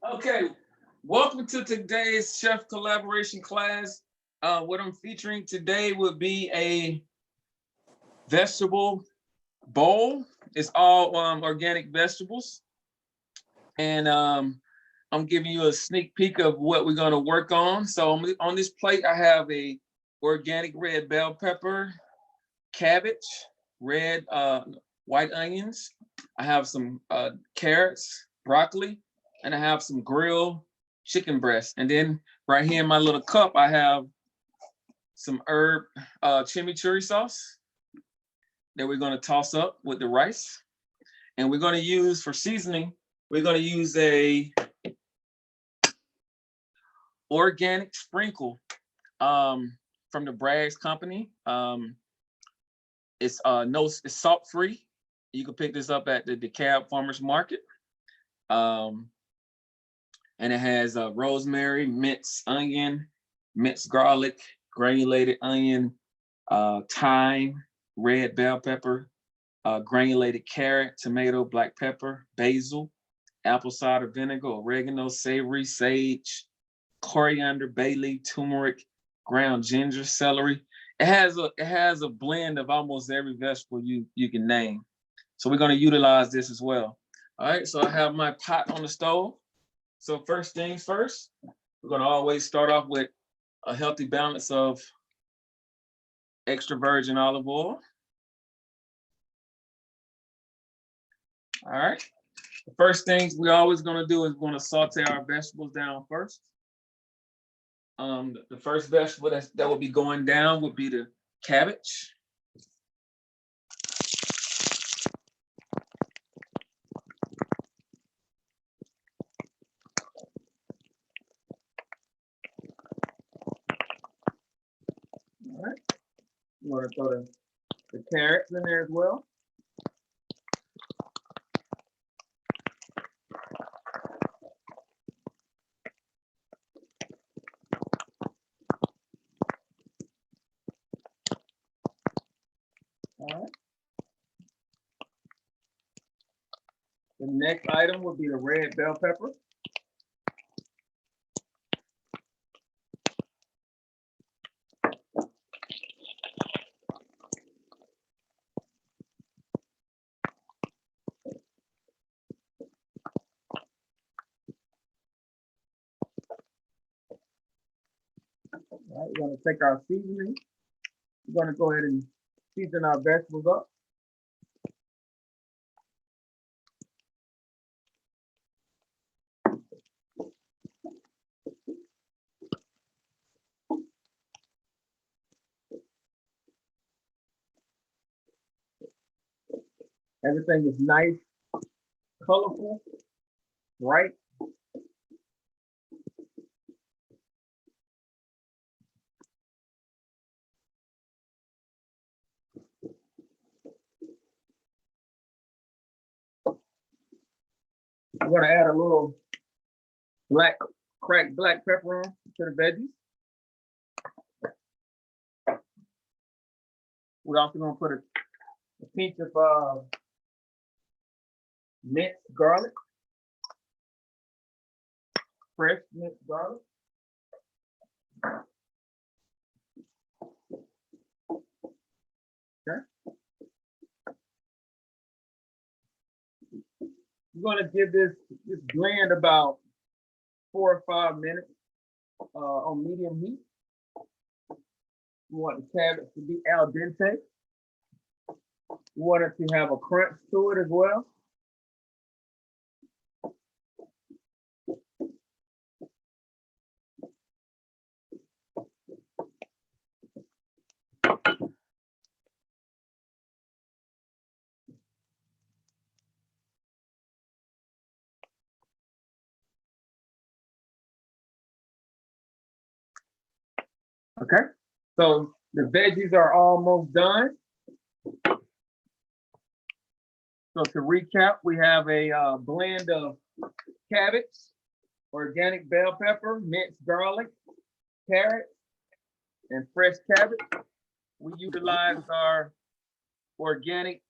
Okay, welcome to today's chef collaboration class. What I'm featuring today would be a vegetable bowl. It's all organic vegetables, and I'm giving you a sneak peek of what we're going to work on. So on this plate, I have a organic red bell pepper, cabbage, red white onions. I have some carrots, broccoli, and I have some grilled chicken breast. And then right here in my little cup, I have some herb chimichurri sauce that we're going to toss up with the rice. And we're going to use for seasoning, we're going to use a organic sprinkle from the Bragg's company. It's no, it's salt free. You can pick this up at the DeKalb Farmers Market. Um, and it has rosemary, minced onion, minced garlic, granulated onion, thyme, red bell pepper, granulated carrot, tomato, black pepper, basil, apple cider vinegar, oregano, savory, sage, coriander, bay leaf, turmeric, ground ginger, celery. It has a blend of almost every vegetable you can name. So we're going to utilize this as well. All right, so I have my pot on the stove. So first things first, we're going to always start off with a healthy balance of extra virgin olive oil. All right. The first things we're always going to do is we're going to saute our vegetables down first. The first vegetable that will be going down would be the cabbage. All right. You want to throw the carrots in there as well. All right. The next item would be the red bell pepper. All right, we're going to take our seasoning. We're going to go ahead and season our vegetables up. Everything is nice, colorful, bright. I'm going to add a little cracked black pepper on to the veggies. We're also going to put a pinch of minced garlic, fresh minced garlic. Okay. We're going to give this blend about 4 or 5 minutes on medium heat. We want the cabbage to be al dente. We want it to have a crunch to it as well. Okay, so the veggies are almost done. So to recap, we have a blend of cabbage, organic bell pepper, minced garlic, carrots, and fresh cabbage. We utilize our organic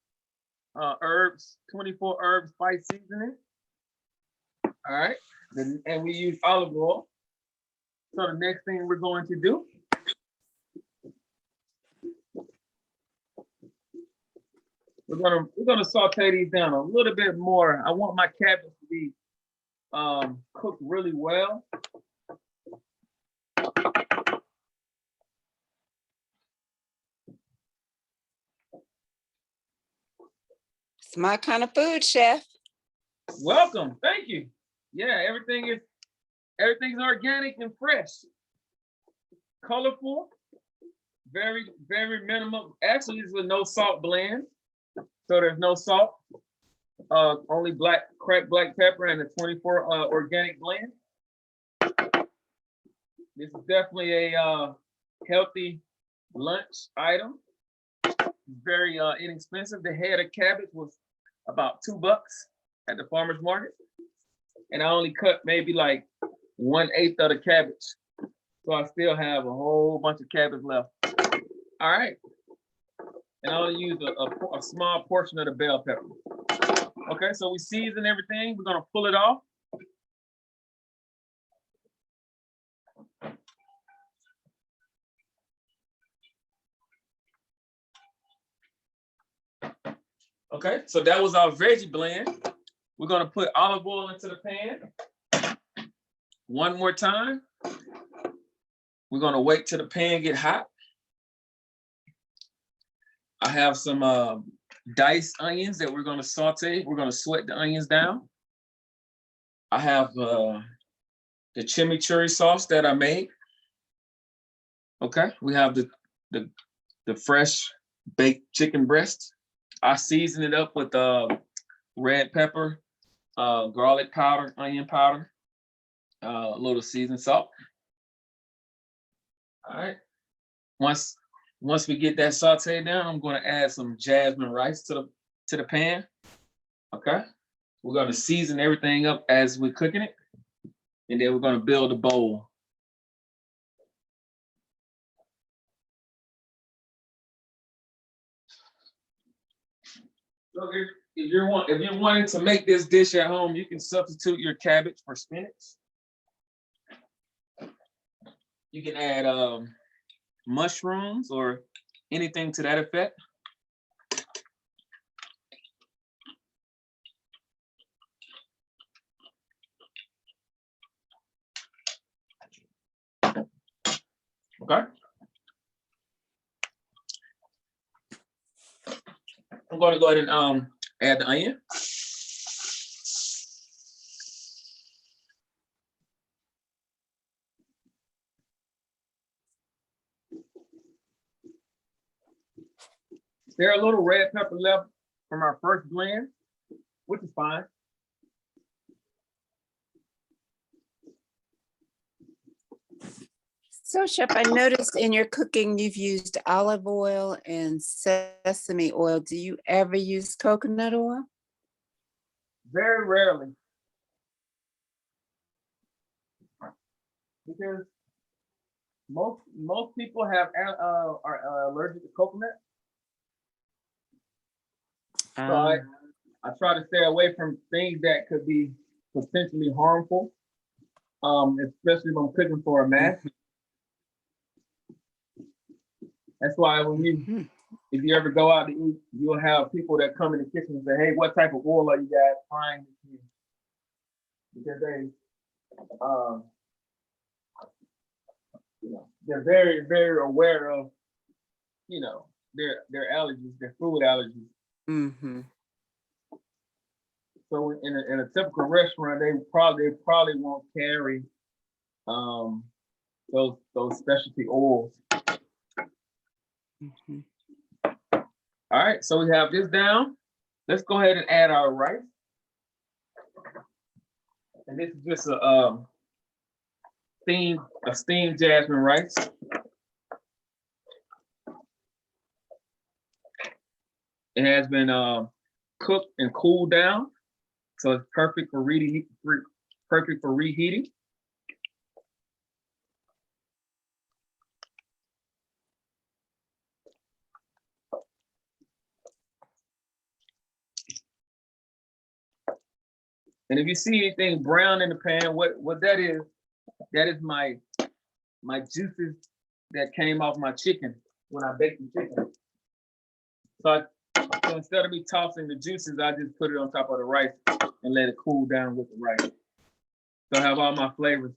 herbs, 24 herb spice seasoning. All right, And we use olive oil. So the next thing we're going to do, we're gonna saute these down a little bit more. I want my cabbage to be cooked really well. It's my kind of food, chef. Welcome, thank you. Yeah, everything's organic and fresh, colorful, very minimal. Actually, it's a no salt blend, so there's no salt. Only cracked black pepper and a 24 organic blend. This is definitely a healthy lunch item. Very inexpensive. The head of cabbage was about $2 at the farmer's market, and I only cut maybe like 1/8 of the cabbage, so I still have a whole bunch of cabbage left. All right, and I only use a small portion of the bell pepper. Okay, so we season everything. We're gonna pull it off. Okay, so that was our veggie blend. We're gonna put olive oil into the pan. One more time. We're gonna wait till the pan get hot. I have some diced onions that we're gonna saute. We're gonna sweat the onions down. I have the chimichurri sauce that I made. Okay, we have the fresh baked chicken breast. I season it up with red pepper, garlic powder, onion powder, a little seasoned salt. All right. Once we get that sauteed down, I'm going to add some jasmine rice to the pan. Okay. We're going to season everything up as we're cooking it, and then we're going to build a bowl. So if you're wanting to make this dish at home, you can substitute your cabbage for spinach. You can add mushrooms or anything to that effect. Okay. I'm going to go ahead and add the onion. There's a little red pepper left from our first blend, which is fine. So, Chef, I noticed in your cooking you've used olive oil and sesame oil. Do you ever use coconut oil? Very rarely. Because most people are allergic to coconut. So I try to stay away from things that could be potentially harmful, especially when I'm cooking for a mass. That's why if you ever go out to eat, you'll have people that come in the kitchen and say, "Hey, what type of oil are you guys frying this in?" Because they're very aware of, their allergies, their food allergies. Mm-hmm. So in a typical restaurant, they probably won't carry those specialty oils. Mm-hmm. All right, so we have this down. Let's go ahead and add our rice. And this is just a steamed jasmine rice. It has been cooked and cooled down, so it's perfect for reheating. And if you see anything brown in the pan, what that is my juices that came off my chicken when I baked the chicken. So instead of me tossing the juices, I just put it on top of the rice and let it cool down with the rice. So I have all my flavors.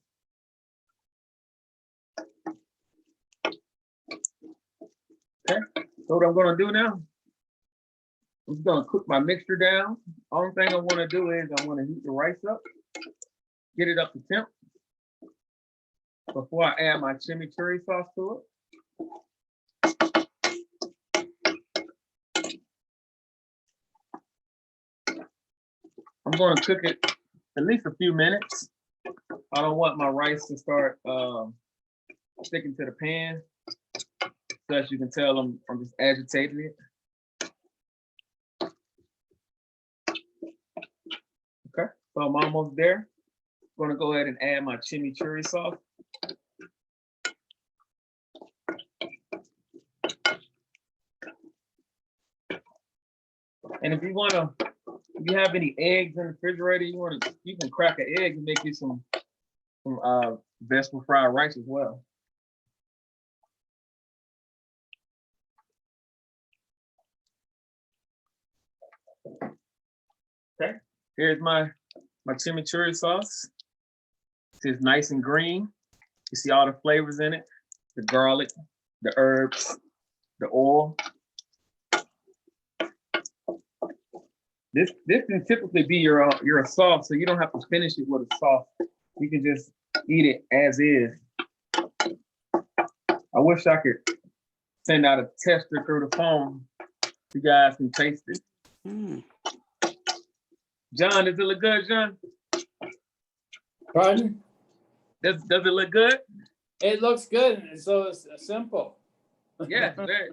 Okay, so what I'm gonna do now, I'm just gonna cook my mixture down. Only thing I wanna do is I wanna heat the rice up, get it up to temp before I add my chimichurri sauce to it. I'm gonna cook it at least a few minutes. I don't want my rice to start sticking to the pan. So as you can tell, I'm just agitating it. Okay, so I'm almost there. I'm gonna go ahead and add my chimichurri sauce. And if you have any eggs in the refrigerator, you can crack an egg and make you some vegetable fried rice as well. Okay, here's my chimichurri sauce. It's nice and green. You see all the flavors in it: the garlic, the herbs, the oil. This can typically be your sauce, so you don't have to finish it with a sauce. You can just eat it as is. I wish I could send out a tester through the phone. You guys can taste it. Mm. John, does it look good, John? Pardon? Does it look good? It looks good, and so it's simple. Yeah, very,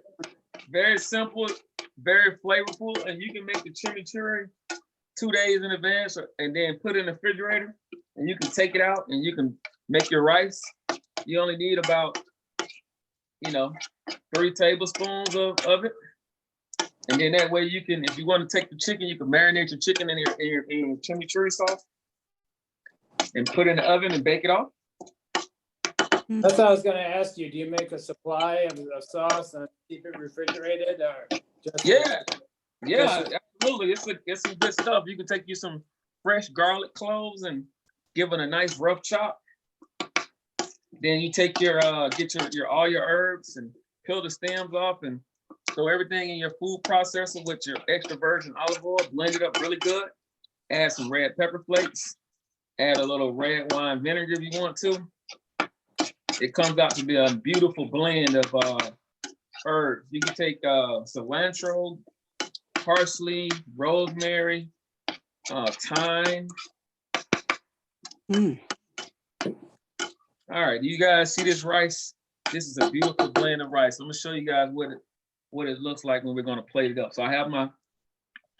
very simple, very flavorful, and you can make the chimichurri 2 days in advance, and then put it in the refrigerator, and you can take it out and you can make your rice. You only need about 3 tablespoons of it, and then that way you can, if you want to take the chicken, you can marinate your chicken in your chimichurri sauce, and put it in the oven and bake it off. That's what I was going to ask you. Do you make a supply of the sauce and keep it refrigerated, or just? Yeah, absolutely. It's some good stuff. You can take you some fresh garlic cloves and give it a nice rough chop. Then you take your get your all your herbs and peel the stems off and throw everything in your food processor with your extra virgin olive oil. Blend it up really good. Add some red pepper flakes. Add a little red wine vinegar if you want to. It comes out to be a beautiful blend of herbs. You can take cilantro, parsley, rosemary, thyme. Mm. All right, do you guys see this rice? This is a beautiful blend of rice. I'm gonna show you guys what it looks like when we're gonna plate it up. So I have my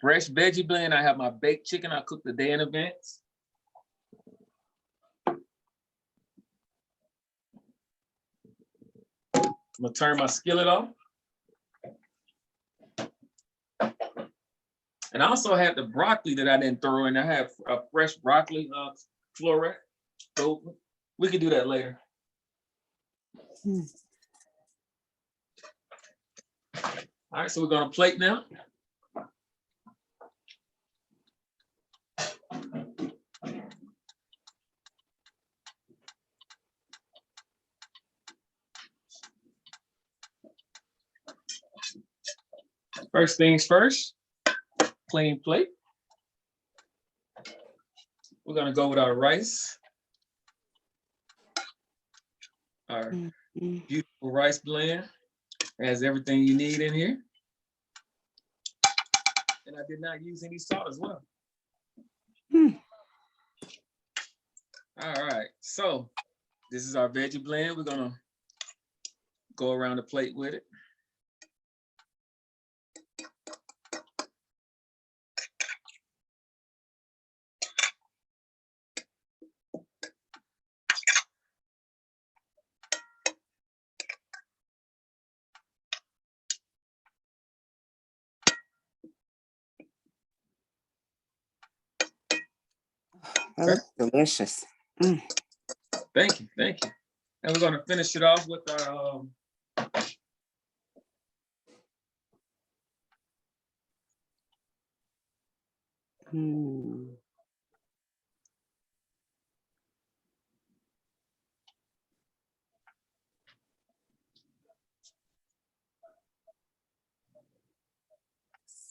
fresh veggie blend. I have my baked chicken I cooked the day in advance. I'm gonna turn my skillet off. And I also had the broccoli that I didn't throw in. I have a fresh broccoli floret. So we can do that later. Mm. All right, so we're gonna plate now. First things first, clean plate. We're gonna go with our rice. Our beautiful rice blend has everything you need in here. And I did not use any salt as well. Mm. All right, so this is our veggie blend. We're gonna go around the plate with it. That looks delicious. Mm. Thank you, thank you. And we're gonna finish it off with our Mm.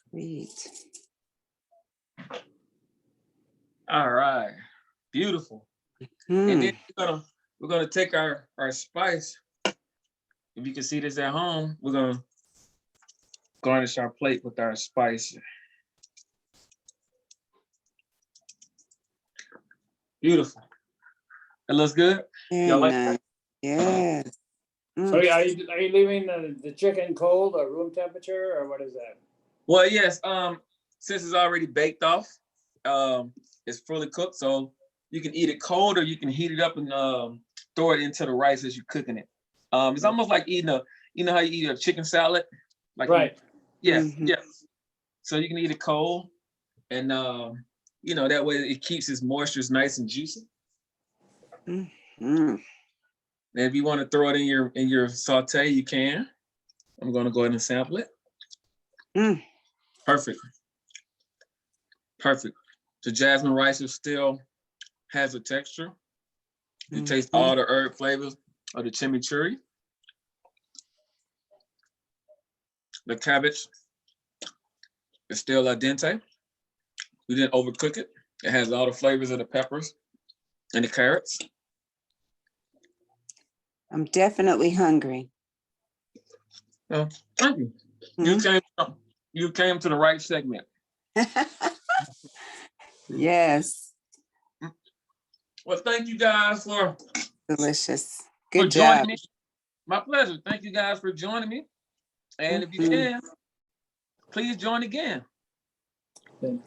Sweet. all right, beautiful. And Mm. then we're gonna take our spice. If you can see this at home, we're gonna garnish our plate with our spice. Beautiful. It looks good. Very Y'all like nice. Yes. So Mm. are you leaving the chicken cold or room temperature, or what is that? Well, yes. Since it's already baked off, it's fully cooked, so you can eat it cold or you can heat it up and throw it into the rice as you're cooking it. It's almost like eating you know how you eat a chicken salad, like Right. yeah, Mhm. yeah. So you can eat it cold, and you know that way it keeps its moistures nice and juicy. Mm. And if you want to throw it in your saute, you can. I'm going to go ahead and sample it. Mm. Perfect. Perfect. The jasmine rice is still has a texture. You taste all the herb flavors of the chimichurri. The cabbage is still al dente. We didn't overcook it. It has all the flavors of the peppers and the carrots. I'm definitely hungry. Oh, thank you. Mm. You came to the right segment. Yes. Well, thank you guys for Delicious. for Good joining job. me. My pleasure. Thank you guys for joining me. And if you Mhm. can, please join again. Thank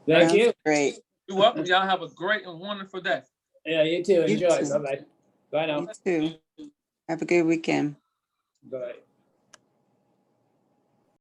Sounds you. great. You're welcome. Y'all have a great and wonderful day. Yeah, you too. You Enjoy. too. Bye-bye. Bye now. You too. Have a good weekend. Bye.